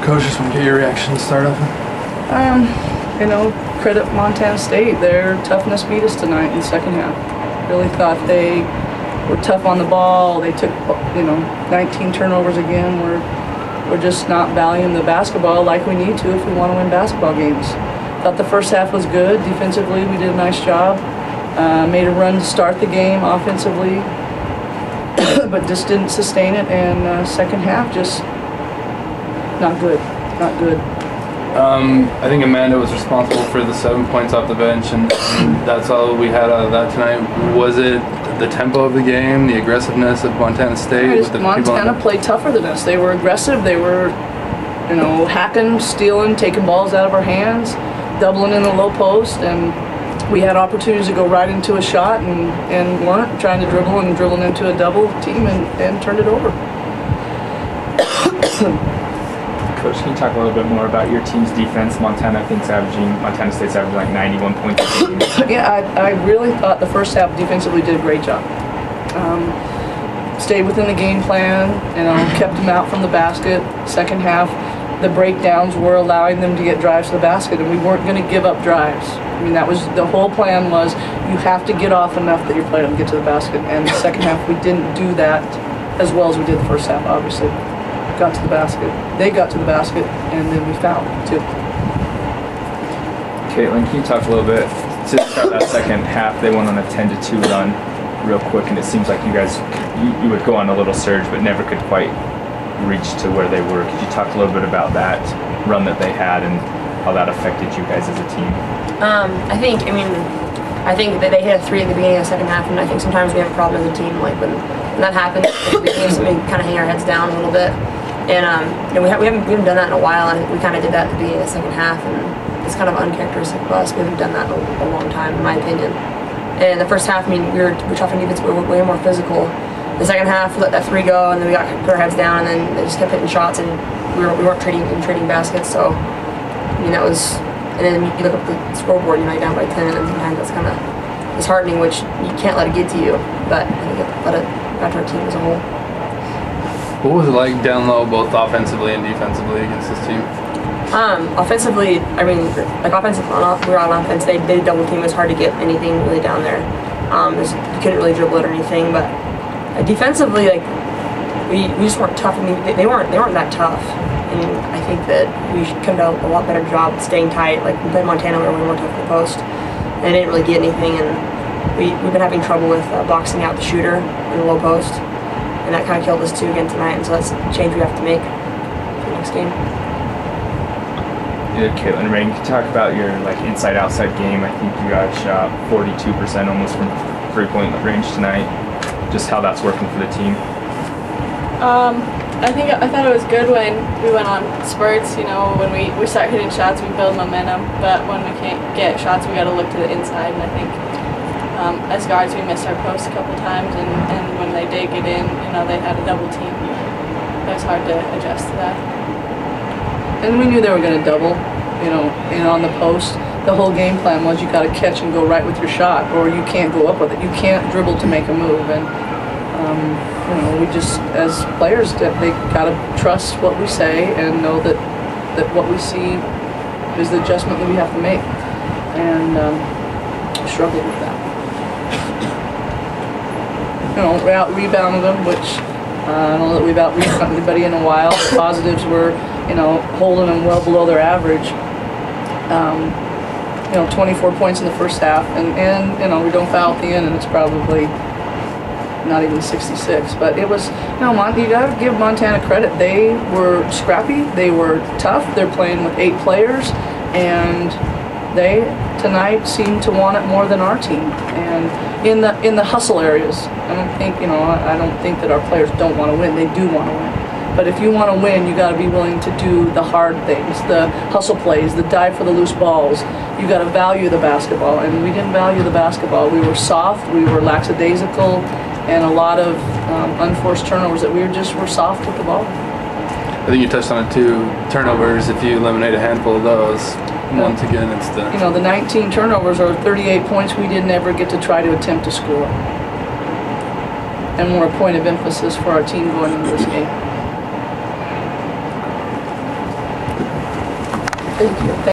Coach, just want to get your reaction to start off. You know, credit Montana State. Their toughness beat us tonight in the second half. Really thought they were tough on the ball. They took, 19 turnovers again. We're just not valuing the basketball like we need to if we want to win basketball games. Thought the first half was good. Defensively, we did a nice job. Made a run to start the game offensively, but just didn't sustain it. And second half, just not good. Not good. I think Amanda was responsible for the 7 points off the bench, and that's all we had out of that tonight. Was it the tempo of the game, the aggressiveness of Montana State? Montana played tougher than us. They were aggressive. They were, hacking, stealing, taking balls out of our hands, doubling in the low post, and we had opportunities to go right into a shot and weren't, trying to dribble and dribbling into a double team and turned it over. Coach, can you talk a little bit more about your team's defense? Montana State's averaging like 91 points a game. Yeah, I really thought the first half defensively did a great job. Stayed within the game plan, kept them out from the basket. Second half, the breakdowns were allowing them to get drives to the basket, and we weren't going to give up drives. I mean, that was the whole plan, was you have to get off enough that your player can get to the basket. And the second half, we didn't do that as well as we did the first half, obviously. Got to the basket. They got to the basket, and then we fouled too. Caitlin, can you talk a little bit? To start that second half, they went on a 10-2 run real quick, and it seems like you guys, you would go on a little surge, but never could quite reach to where they were. Could you talk a little bit about that run that they had and how that affected you guys as a team? I think that they hit a 3 at the beginning of the second half, and I think sometimes we have a problem as a team. Like when that happens, we kind of hang our heads down a little bit. And we haven't done that in a while, and we kind of did that at the beginning of the second half, and it's kind of uncharacteristic of us. We haven't done that in a long time, in my opinion. And the first half, we were tough on defense, we were way more physical. The second half, we let that 3 go, and then we put our heads down, and then they just kept hitting shots, and we weren't trading baskets. So, that was. And then you look up the scoreboard, you're down by 10, and sometimes that's kind of disheartening, which you can't let it get to you. But I think it let it got to our team as a whole. What was it like down low, both offensively and defensively, against this team? Offensively, we were on offense. They double team. It was hard to get anything really down there. You couldn't really dribble it or anything. But defensively, we just weren't tough. They weren't that tough. And I think that we could have done a lot better job staying tight. Like we played Montana, we were more tough in the post, and they didn't really get anything. And we've been having trouble with boxing out the shooter in the low post. And that kind of killed us too again tonight, and so that's a change we have to make for the next game. Yeah, Caitlin, Reagan, can you talk about your inside-outside game? I think you guys shot 42% almost from 3-point range tonight. Just how that's working for the team. I thought it was good when we went on spurts. When we start hitting shots, we build momentum. But when we can't get shots, we got to look to the inside. And I think as guards, we missed our post a couple times, and when they did get in, they had a double team. It was hard to adjust to that. And we knew they were going to double, on the post. The whole game plan was you got to catch and go right with your shot, or you can't go up with it. You can't dribble to make a move. And we just, as players, they got to trust what we say and know that what we see is the adjustment that we have to make. And struggled with that. We out-rebounded them, which I don't know that we've out-rebounded anybody in a while. The positives were, holding them well below their average. 24 points in the first half, and we don't foul at the end, and it's probably not even 66. But it was, you got to give Montana credit. They were scrappy. They were tough. They're playing with 8 players, and they tonight seemed to want it more than our team. And in the hustle areas, I don't think that our players don't want to win. They do want to win. But if you want to win, you got to be willing to do the hard things, the hustle plays, the dive for the loose balls. You got to value the basketball, and we didn't value the basketball. We were soft, we were lackadaisical, and a lot of unforced turnovers that were soft with the ball. I think you touched on it too. Turnovers, if you eliminate a handful of those, once again, it's the 19 turnovers are 38 points we didn't ever get to try to attempt to score. And more a point of emphasis for our team going into this game. Thank you.